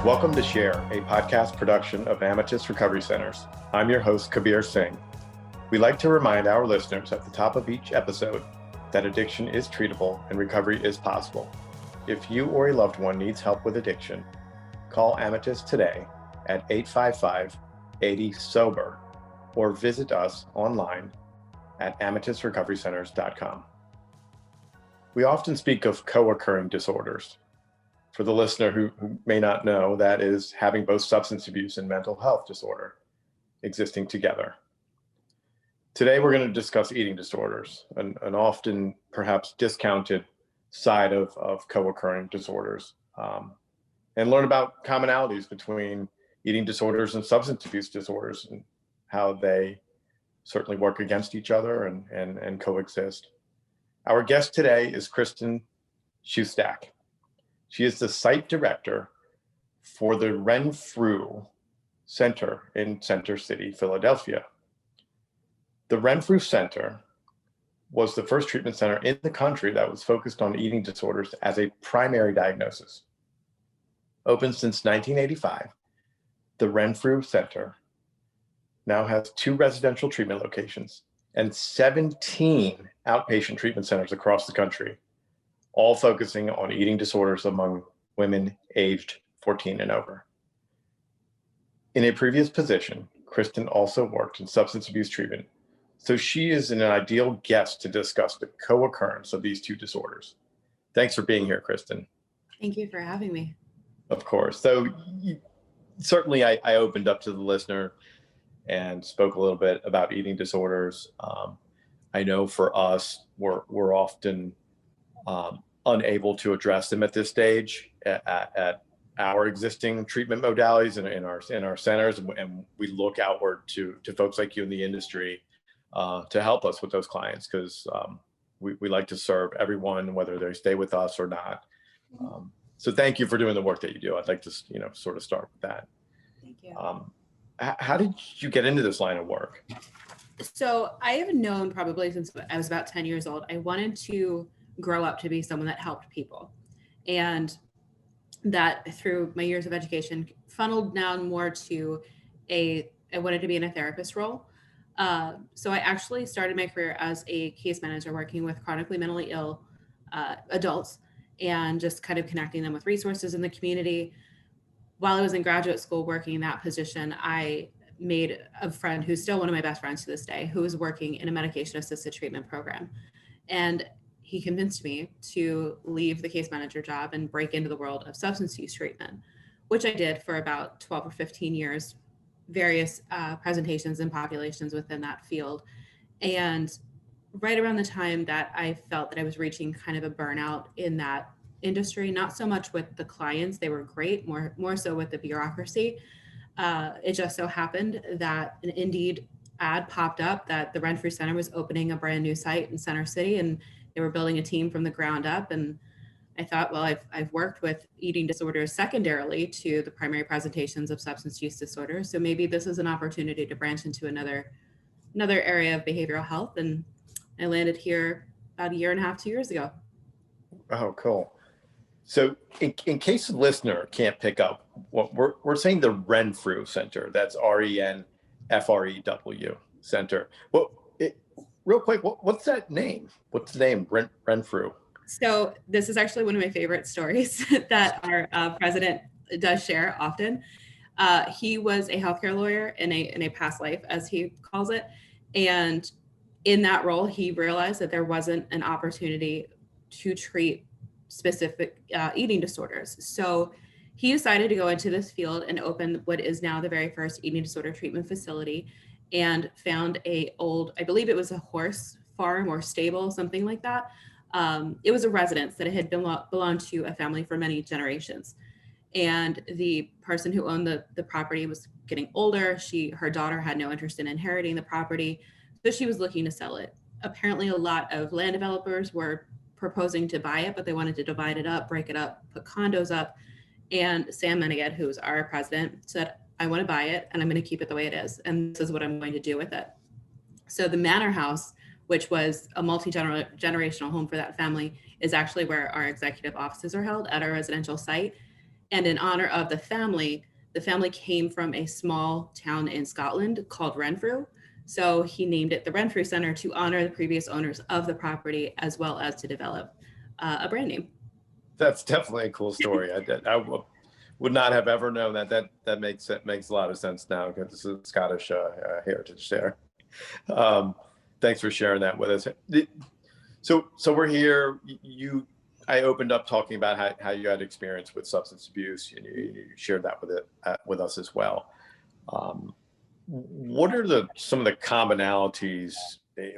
Welcome to Share, a podcast production of Amethyst Recovery Centers. I'm your host, Kabir Singh. We like to remind our listeners at the top of each episode that addiction is treatable and recovery is possible. If you or a loved one needs help with addiction, call Amethyst today at 855-80-SOBER or visit us online at amethystrecoverycenters.com. We often speak of co-occurring disorders. For the listener who may not know, that is having both substance abuse and mental health disorder existing together. Today, we're going to discuss eating disorders, an often perhaps discounted side of co-occurring disorders, and learn about commonalities between eating disorders and substance abuse disorders and how they certainly work against each other and coexist. Our guest today is Kristin Szostak. She is the site director for the Renfrew Center in Center City, Philadelphia. The Renfrew Center was the first treatment center in the country that was focused on eating disorders as a primary diagnosis. Open since 1985, the Renfrew Center now has 2 residential treatment locations and 17 outpatient treatment centers across the country, all focusing on eating disorders among women aged 14 and over. In a previous position, Kristin also worked in substance abuse treatment, so she is an ideal guest to discuss the co-occurrence of these 2 disorders. Thanks for being here, Kristin. Thank you for having me. Of course. So certainly I opened up to the listener and spoke a little bit about eating disorders. I know for us, we're often unable to address them at this stage at our existing treatment modalities and in our centers, and we look outward to folks like you in the industry to help us with those clients, because we like to serve everyone, whether they stay with us or not. So thank you for doing the work that you do. I'd like to sort of start with that. Thank you. How did you get into this line of work? So I have known probably since I was about 10 years old, I wanted to grow up to be someone that helped people. And that through my years of education funneled down more to I wanted to be in a therapist role. So I actually started my career as a case manager working with chronically mentally ill adults and just kind of connecting them with resources in the community. While I was in graduate school working in that position, I made a friend who's still one of my best friends to this day, who was working in a medication assisted treatment program. And he convinced me to leave the case manager job and break into the world of substance use treatment, which I did for about 12 or 15 years, various presentations and populations within that field. And right around the time that I felt that I was reaching kind of a burnout in that industry, not so much with the clients, they were great, more so with the bureaucracy. It just so happened that an Indeed ad popped up that the Renfrew Center was opening a brand new site in Center City, and they were building a team from the ground up. And I thought, well, I've worked with eating disorders secondarily to the primary presentations of substance use disorders. So maybe this is an opportunity to branch into another area of behavioral health. And I landed here about 1.5 years, 2 years ago. Oh, cool. So in case the listener can't pick up, what we're saying the Renfrew Center, that's RENFREW Center. Real quick, what's that name? What's the name, Renfrew? So this is actually one of my favorite stories that our president does share often. He was a healthcare lawyer in a past life, as he calls it. And in that role, he realized that there wasn't an opportunity to treat specific eating disorders. So he decided to go into this field and open what is now the very first eating disorder treatment facility, and found I believe it was a horse farm or stable, something like that. It was a residence that had belonged to a family for many generations. And the person who owned the property was getting older. Her daughter had no interest in inheriting the property, so she was looking to sell it. Apparently, a lot of land developers were proposing to buy it, but they wanted to divide it up, break it up, put condos up. And Sam Meneged, who's our president, said, I want to buy it and I'm going to keep it the way it is. And this is what I'm going to do with it. So the manor house, which was a multi-generational home for that family, is actually where our executive offices are held at our residential site. And in honor of the family came from a small town in Scotland called Renfrew. So he named it the Renfrew Center to honor the previous owners of the property, as well as to develop a brand name. That's definitely a cool story. I would not have ever known that. That makes a lot of sense now, because this is Scottish heritage there. Thanks for sharing that with us. So we're here. I opened up talking about how you had experience with substance abuse, and you shared that with us as well. What are some of the commonalities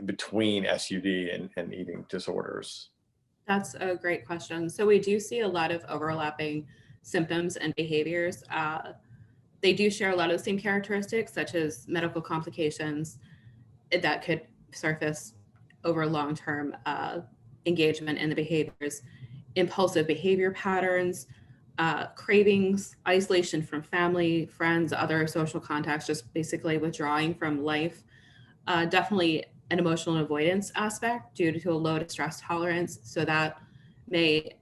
between SUD and eating disorders? That's a great question. So we do see a lot of overlapping symptoms and behaviors. They do share a lot of the same characteristics, such as medical complications that could surface over long-term engagement in the behaviors, impulsive behavior patterns, cravings, isolation from family, friends, other social contacts, just basically withdrawing from life. Definitely an emotional avoidance aspect due to a low stress tolerance. So that may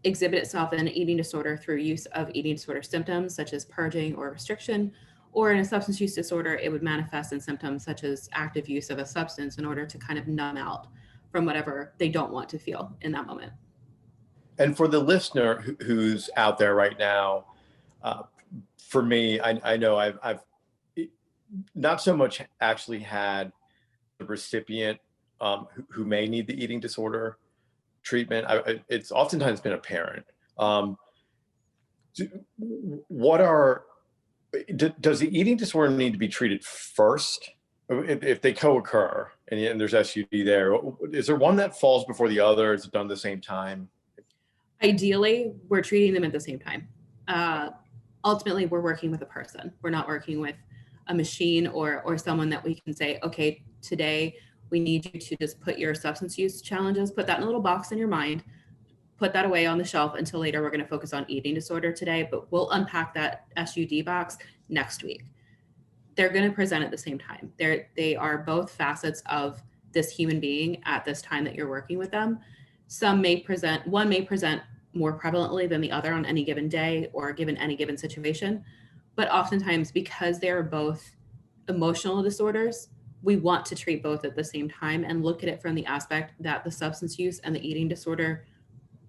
exhibit itself in an eating disorder through use of eating disorder symptoms such as purging or restriction, or in a substance use disorder, it would manifest in symptoms such as active use of a substance in order to kind of numb out from whatever they don't want to feel in that moment. And for the listener who's out there right now, for me, I know I've not so much actually had the recipient who may need the eating disorder treatment. It's oftentimes been a parent. Does the eating disorder need to be treated first if they co-occur and there's SUD there? Is there one that falls before the other? Is it done at the same time? Ideally, we're treating them at the same time. Ultimately, we're working with a person. We're not working with a machine or someone that we can say, okay, today we need you to just put your substance use challenges, put that in a little box in your mind, put that away on the shelf until later. We're going to focus on eating disorder today, but we'll unpack that SUD box next week. They're going to present at the same time. They are both facets of this human being at this time that you're working with them. One may present more prevalently than the other on any given day or given any given situation. But oftentimes, because they're both emotional disorders, we want to treat both at the same time and look at it from the aspect that the substance use and the eating disorder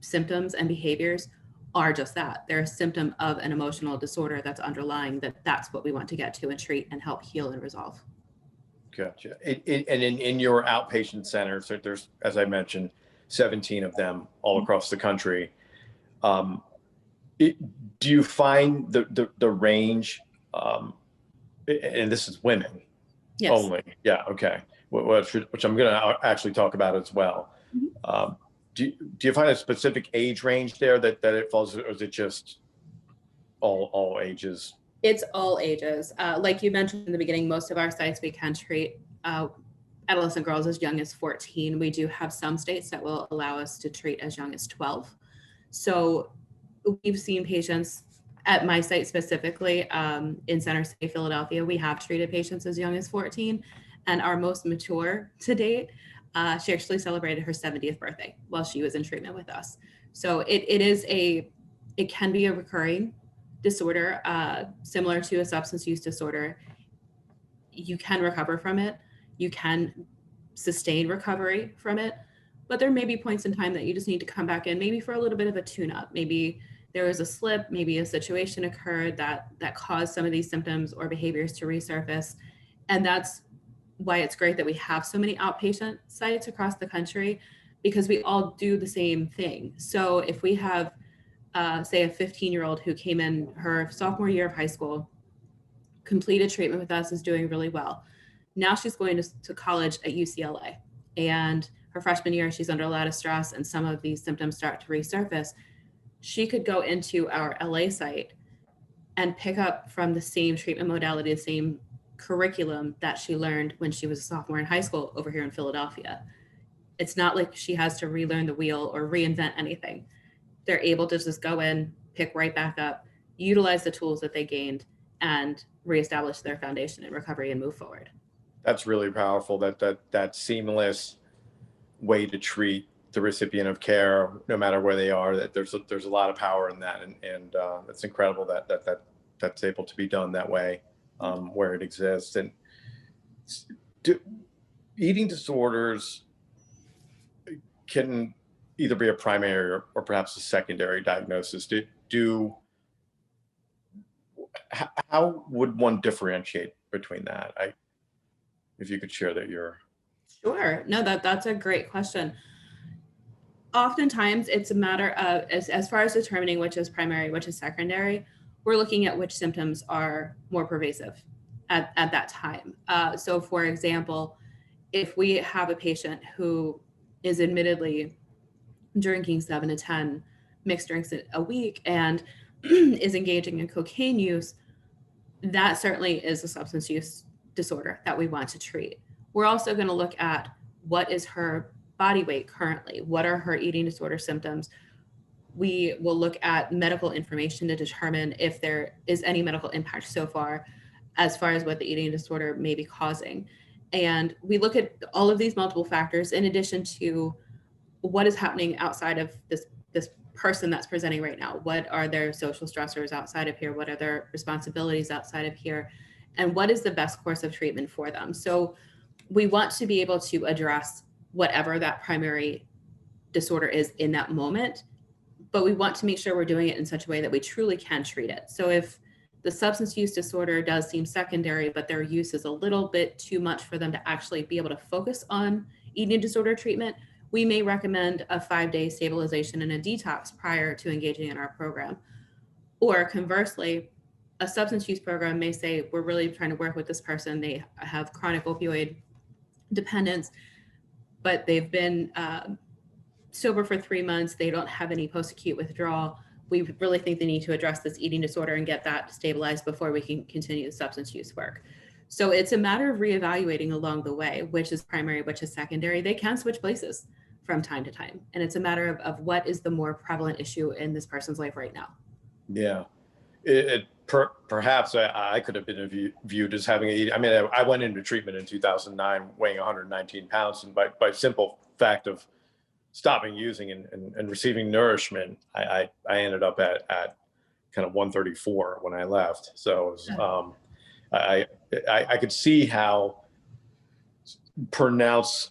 symptoms and behaviors are just that. They're a symptom of an emotional disorder that's underlying that's what we want to get to and treat and help heal and resolve. Gotcha. And in your outpatient center, so there's, as I mentioned, 17 of them all across the country. Do you find the range, and this is women Yes. only? Yeah. Okay. Which I'm going to actually talk about as well. Mm-hmm. Do you find a specific age range there that it falls, or is it just all ages? It's all ages. Like you mentioned in the beginning, most of our sites we can treat adolescent girls as young as 14. We do have some states that will allow us to treat as young as 12. So we've seen patients at my site specifically in Center City, Philadelphia. We have treated patients as young as 14, and our most mature to date, she actually celebrated her 70th birthday while she was in treatment with us. So it can be a recurring disorder, similar to a substance use disorder. You can recover from it. You can sustain recovery from it, but there may be points in time that you just need to come back in, maybe for a little bit of a tune-up. Maybe there was a slip, maybe a situation occurred that caused some of these symptoms or behaviors to resurface. And that's why it's great that we have so many outpatient sites across the country, because we all do the same thing. So if we have, say, a 15-year-old who came in her sophomore year of high school, completed treatment with us, is doing really well. Now she's going to college at UCLA, and her freshman year, she's under a lot of stress and some of these symptoms start to resurface. She could go into our LA site and pick up from the same treatment modality, the same curriculum that she learned when she was a sophomore in high school over here in Philadelphia. It's not like she has to relearn the wheel or reinvent anything. They're able to just go in, pick right back up, utilize the tools that they gained, and reestablish their foundation in recovery and move forward. That's really powerful, that seamless way to treat the recipient of care, no matter where they are, that there's a lot of power in that, and it's incredible that's able to be done that way, where it exists. And eating disorders can either be a primary or perhaps a secondary diagnosis. How would one differentiate between that? If you could share that Sure. No, that's a great question. Oftentimes it's a matter of, as far as determining which is primary, which is secondary, we're looking at which symptoms are more pervasive at that time. So for example, if we have a patient who is admittedly drinking 7 to 10 mixed drinks a week and is engaging in cocaine use, that certainly is a substance use disorder that we want to treat. We're also going to look at what is her body weight currently, what are her eating disorder symptoms. We will look at medical information to determine if there is any medical impact so far as what the eating disorder may be causing. And we look at all of these multiple factors in addition to what is happening outside of this person that's presenting right now. What are their social stressors outside of here? What are their responsibilities outside of here? And what is the best course of treatment for them? So we want to be able to address whatever that primary disorder is in that moment, but we want to make sure we're doing it in such a way that we truly can treat it. So if the substance use disorder does seem secondary, but their use is a little bit too much for them to actually be able to focus on eating disorder treatment, we may recommend a 5-day stabilization and a detox prior to engaging in our program. Or conversely, a substance use program may say, we're really trying to work with this person. They have chronic opioid dependence, but they've been sober for 3 months. They don't have any post-acute withdrawal. We really think they need to address this eating disorder and get that stabilized before we can continue the substance use work. So it's a matter of reevaluating along the way, which is primary, which is secondary. They can switch places from time to time. And it's a matter of what is the more prevalent issue in this person's life right now. Yeah. Perhaps I could have been viewed as having I went into treatment in 2009 weighing 119 pounds. And by simple fact of stopping using and receiving nourishment, I ended up at kind of 134 when I left. So it was, I could see how pronounced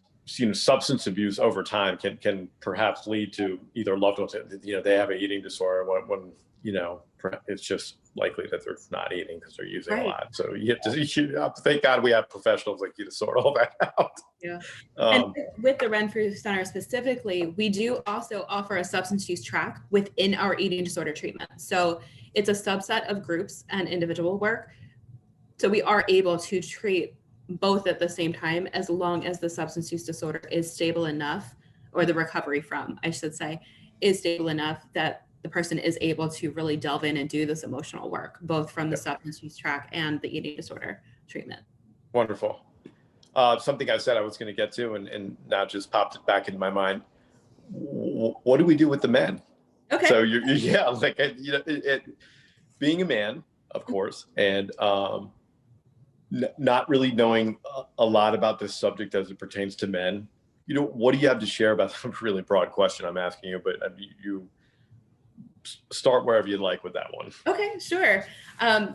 substance abuse over time can perhaps lead to either loved ones, they have an eating disorder when it's just likely that they're not eating because they're using a lot. So you have to thank God we have professionals like you to sort all that out. Yeah. And with the Renfrew Center specifically, we do also offer a substance use track within our eating disorder treatment. So it's a subset of groups and individual work. So we are able to treat both at the same time, as long as the substance use disorder is stable enough, or the recovery from, I should say, is stable enough that the person is able to really delve in and do this emotional work, both from the substance use track and the eating disorder treatment. Wonderful. Something I said I was going to get to, and now just popped it back into my mind. What do we do with the men? Okay. So being a man, of course, and not really knowing a lot about this subject as it pertains to men. What do you have to share about a really broad question I'm asking you, but you start wherever you'd like with that one. Okay, sure.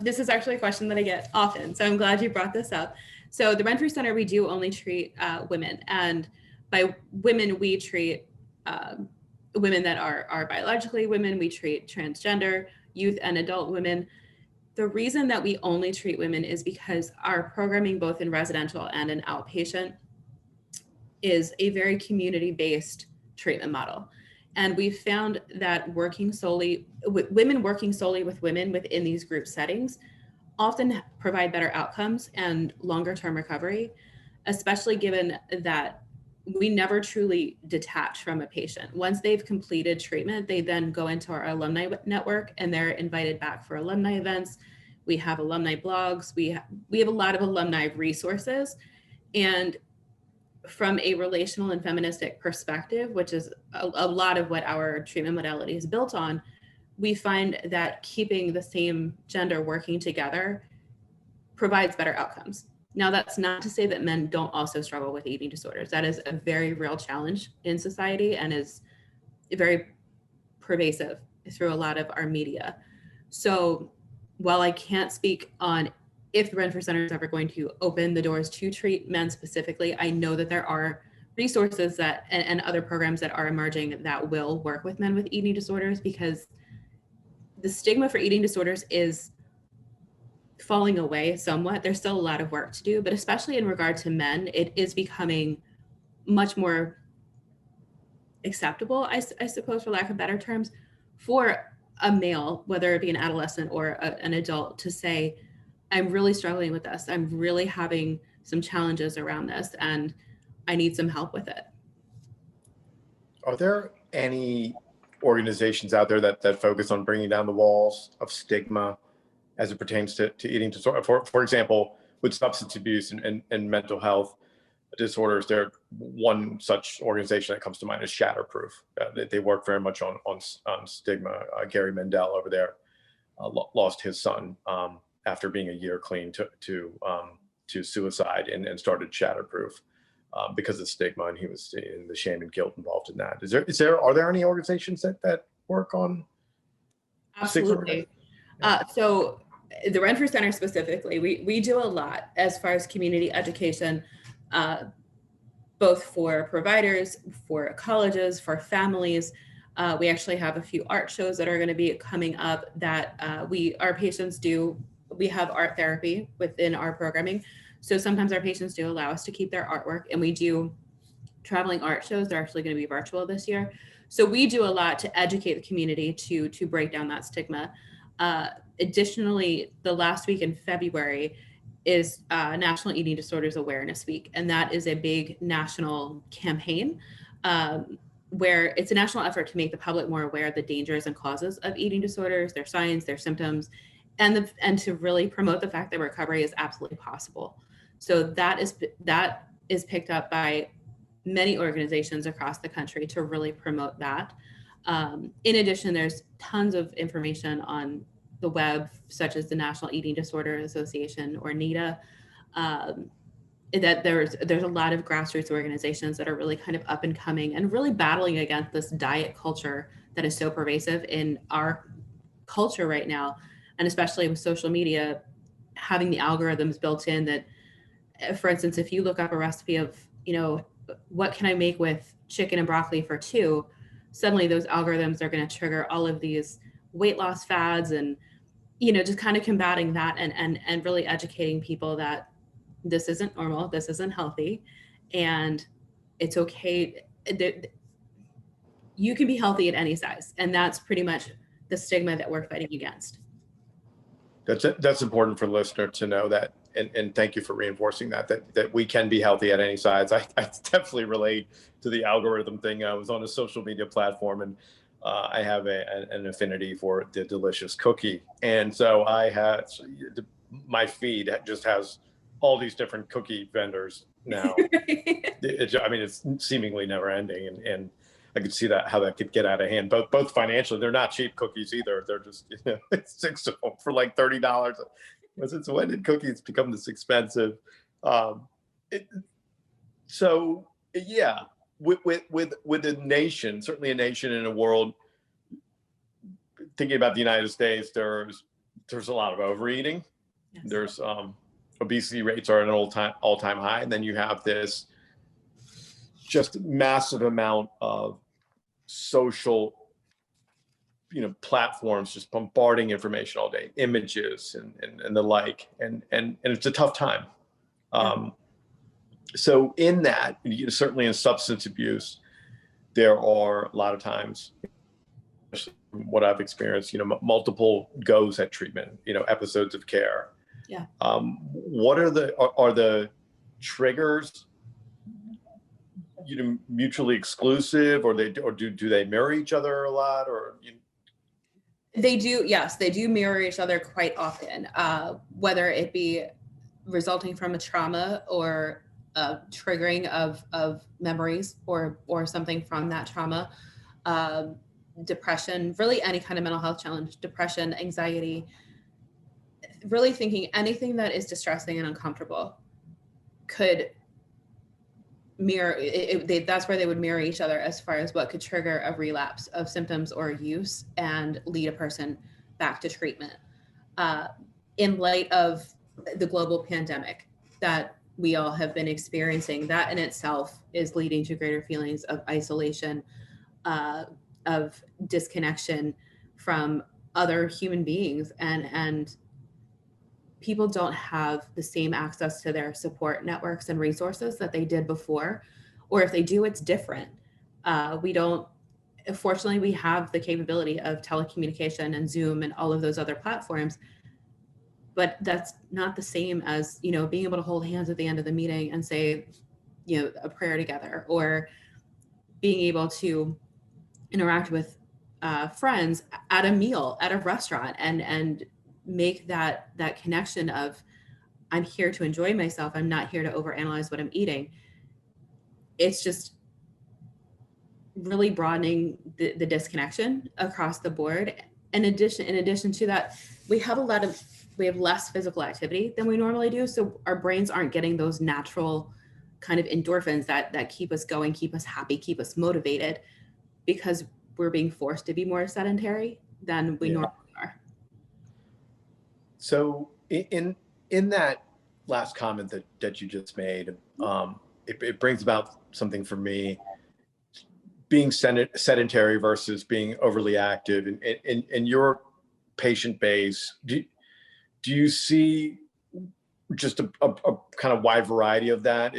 This is actually a question that I get often, so I'm glad you brought this up. So the Renfrew Center, we do only treat women, and by women, we treat women that are biologically women. We treat transgender, youth, and adult women. The reason that we only treat women is because our programming, both in residential and in outpatient, is a very community-based treatment model. And we've found that women working solely with women within these group settings often provide better outcomes and longer term recovery, especially given that we never truly detach from a patient. Once they've completed treatment, they then go into our alumni network and they're invited back for alumni events. We have alumni blogs. We have a lot of alumni resources. And from a relational and feministic perspective, which is a lot of what our treatment modality is built on, we find that keeping the same gender working together provides better outcomes. Now, that's not to say that men don't also struggle with eating disorders. That is a very real challenge in society and is very pervasive through a lot of our media. So while I can't speak on if the Renfrew Center is ever going to open the doors to treat men specifically, I know that there are resources that and other programs that are emerging that will work with men with eating disorders, because the stigma for eating disorders is falling away somewhat. There's still a lot of work to do, but especially in regard to men, it is becoming much more acceptable, I suppose, for lack of better terms, for a male, whether it be an adolescent or an adult, to say, I'm really struggling with this. I'm really having some challenges around this, and I need some help with it. Are there any organizations out there that focus on bringing down the walls of stigma as it pertains to eating disorder? For example, with substance abuse and mental health disorders, there one such organization that comes to mind is Shatterproof. They work very much on stigma. Gary Mendel over there lost his son after being a year clean to suicide and started Shatterproof because of stigma, and he was in the shame and guilt involved in that. Are there any organizations that work on Absolutely. So the Renfrew Center specifically, we do a lot as far as community education, both for providers, for colleges, for families. We actually have a few art shows that are going to be coming up that our patients do. We have art therapy within our programming. So sometimes our patients do allow us to keep their artwork, and we do traveling art shows. They're actually going to be virtual this year. So we do a lot to educate the community to break down that stigma. Additionally, the last week in February is National Eating Disorders Awareness Week. And that is a big national campaign where it's a national effort to make the public more aware of the dangers and causes of eating disorders, their signs, their symptoms, and to really promote the fact that recovery is absolutely possible. So that is picked up by many organizations across the country to really promote that. In addition, there's tons of information on the web, such as the National Eating Disorder Association, or NEDA, that there's a lot of grassroots organizations that are really kind of up and coming and really battling against this diet culture that is so pervasive in our culture right now. And especially with social media, having the algorithms built in that, for instance, if you look up a recipe of, what can I make with chicken and broccoli for 2, suddenly those algorithms are going to trigger all of these weight loss fads and, just kind of combating that and really educating people that this isn't normal, this isn't healthy, and it's okay. You can be healthy at any size. And that's pretty much the stigma that we're fighting against. That's important for listeners to know that, and thank you for reinforcing that we can be healthy at any size. I definitely relate to the algorithm thing. I was on a social media platform, and I have an affinity for the delicious cookie, and so my feed just has all these different cookie vendors now. It's seemingly never ending, and I could see how that could get out of hand. Both financially, they're not cheap cookies either. They're just 6 of them for like $30. When did cookies become this expensive? With a nation, certainly a nation in a world, thinking about the United States, there's a lot of overeating. Yes. There's obesity rates are at an all-time high, and then you have this just massive amount of social, platforms just bombarding information all day, images and the like, and it's a tough time. So in that, certainly in substance abuse, there are a lot of times, what I've experienced, multiple goes at treatment, episodes of care. Yeah. What are the triggers? Mutually exclusive, or do they mirror each other a lot, or? They do. Yes, they do mirror each other quite often, whether it be resulting from a trauma or triggering of memories or something from that trauma, depression, really any kind of mental health challenge, depression, anxiety, really thinking anything that is distressing and uncomfortable could mirror that's where they would mirror each other as far as what could trigger a relapse of symptoms or use and lead a person back to treatment. In light of the global pandemic that we all have been experiencing, that in itself is leading to greater feelings of isolation, of disconnection from other human beings, and people don't have the same access to their support networks and resources that they did before, or if they do, it's different. Fortunately, we have the capability of telecommunication and Zoom and all of those other platforms, but that's not the same as, being able to hold hands at the end of the meeting and say, a prayer together, or being able to interact with friends at a meal, at a restaurant, and make that connection of, I'm here to enjoy myself. I'm not here to overanalyze what I'm eating. It's just really broadening the disconnection across the board. In addition to that, we have less physical activity than we normally do. So our brains aren't getting those natural kind of endorphins that keep us going, keep us happy, keep us motivated, because we're being forced to be more sedentary than we normally are. So in that last comment that you just made, it brings about something for me, being sedentary versus being overly active. In your patient base, do you see just a kind of wide variety of that?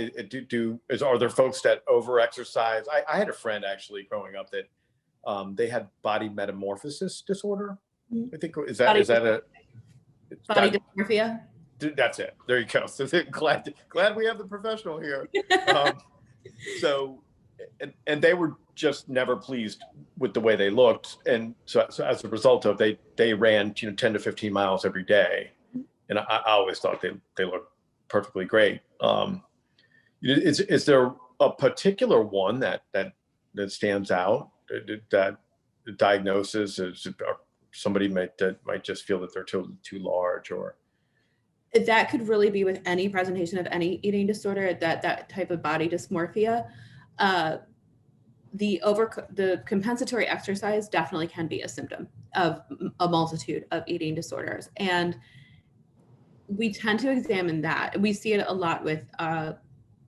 Are there folks that over-exercise? I had a friend actually growing up that they had body metamorphosis disorder. I think is that body dysmorphia? That's it. There you go. So glad we have the professional here. And they were just never pleased with the way they looked, and so as a result of, they ran 10 to 15 miles every day, and I always thought they looked perfectly great. Is there a particular one that stands out, that the diagnosis is, or somebody might just feel that they're too large? Or that could really be with any presentation of any eating disorder, that type of body dysmorphia. The compensatory exercise definitely can be a symptom of a multitude of eating disorders. And we tend to examine that. We see it a lot with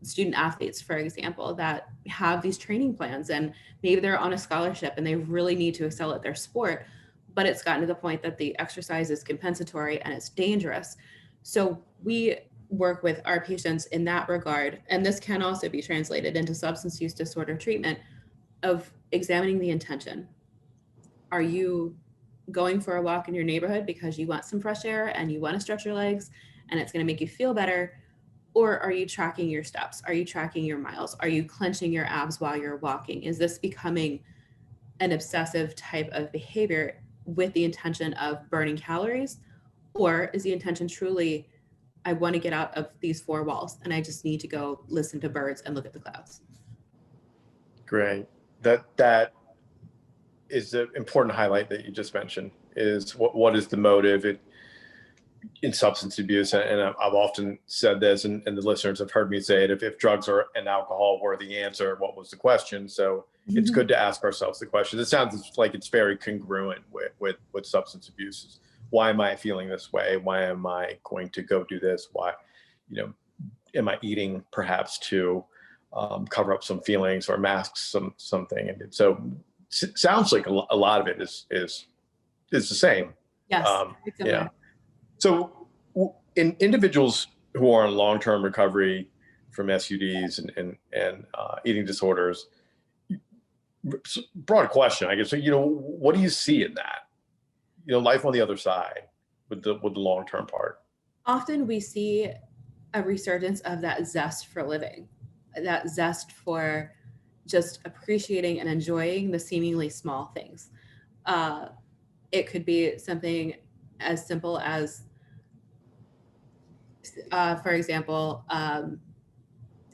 student athletes, for example, that have these training plans, and maybe they're on a scholarship and they really need to excel at their sport, but it's gotten to the point that the exercise is compensatory and it's dangerous. So we work with our patients in that regard. And this can also be translated into substance use disorder treatment, of examining the intention. Are you going for a walk in your neighborhood because you want some fresh air and you want to stretch your legs and it's going to make you feel better? Or are you tracking your steps? Are you tracking your miles? Are you clenching your abs while you're walking? Is this becoming an obsessive type of behavior with the intention of burning calories? Or is the intention truly, I want to get out of these four walls and I just need to go listen to birds and look at the clouds? Great. That is an important highlight that you just mentioned, is what is the motive in substance abuse. And I've often said this, and the listeners have heard me say it, if drugs and alcohol were the answer, what was the question? So it's good to ask ourselves the question. It sounds like it's very congruent with substance abuse. Why am I feeling this way? Why am I going to go do this? Why, am I eating perhaps to cover up some feelings or mask something? And so it sounds like a lot of it is the same. Yes. Yeah. So in individuals who are in long-term recovery from SUDs and eating disorders, broad question, I guess. So, what do you see in that? Life on the other side with the long-term part. Often we see a resurgence of that zest for living, that zest for just appreciating and enjoying the seemingly small things. It could be something as simple as, for example, I'm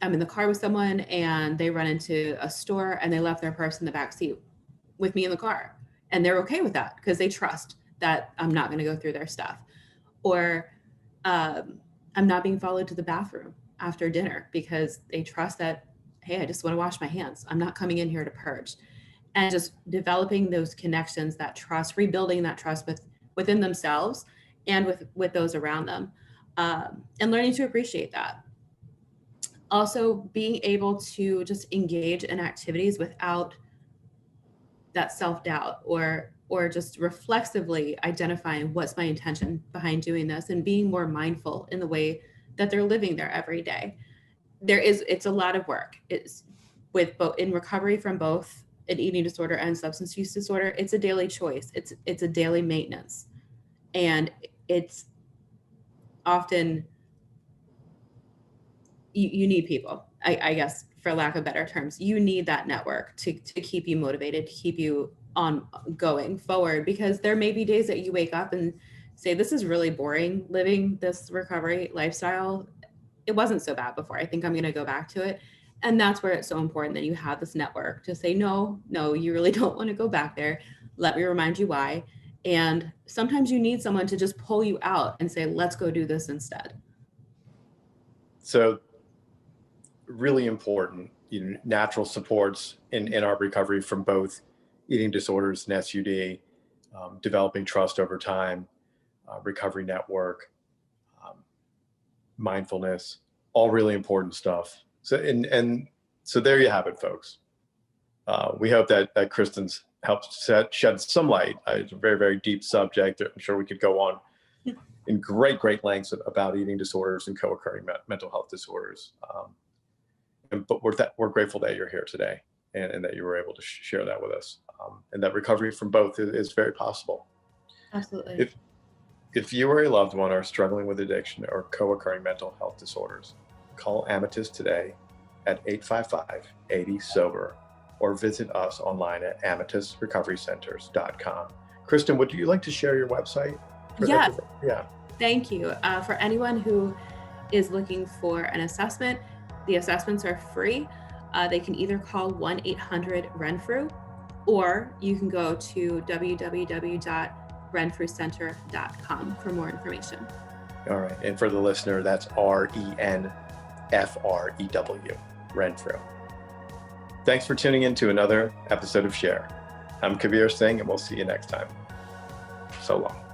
in the car with someone and they run into a store and they left their purse in the back seat with me in the car. And they're okay with that because they trust that I'm not going to go through their stuff. Or I'm not being followed to the bathroom after dinner because they trust that, hey, I just want to wash my hands. I'm not coming in here to purge. And just developing those connections, that trust, rebuilding that trust within themselves and with those around them, and learning to appreciate that. Also being able to just engage in activities without that self-doubt, or just reflexively identifying what's my intention behind doing this, and being more mindful in the way that they're living their every day. It's a lot of work. It's with both in recovery from both an eating disorder and substance use disorder. It's a daily choice. It's a daily maintenance. And it's often, you need people, I guess, for lack of better terms. You need that network to keep you motivated, to keep you on going forward, because there may be days that you wake up and say, this is really boring living this recovery lifestyle. It wasn't so bad before. I think I'm going to go back to it. And that's where it's so important that you have this network to say, no, you really don't want to go back there. Let me remind you why. And sometimes you need someone to just pull you out and say, let's go do this instead. So really important, natural supports in our recovery from both eating disorders and SUD, developing trust over time, recovery network, mindfulness, all really important stuff. So, and so there you have it, folks. We hope that Kristin's helped shed some light. It's a very, very deep subject. I'm sure we could go on in great lengths about eating disorders and co-occurring mental health disorders. But we're grateful that you're here today, and that you were able to share that with us, and that recovery from both is very possible. Absolutely. If you or a loved one are struggling with addiction or co-occurring mental health disorders, call Amethyst today at 855-80-SOBER, or visit us online at amethystrecoverycenters.com. Kristin, would you like to share your website? Yes. Yeah. Thank you. For anyone who is looking for an assessment, the assessments are free. They can either call 1-800-RENFREW, or you can go to www.renfrewcenter.com for more information. All right. And for the listener, that's RENFREW, Renfrew. Thanks for tuning in to another episode of Share. I'm Kabir Singh, and we'll see you next time. So long.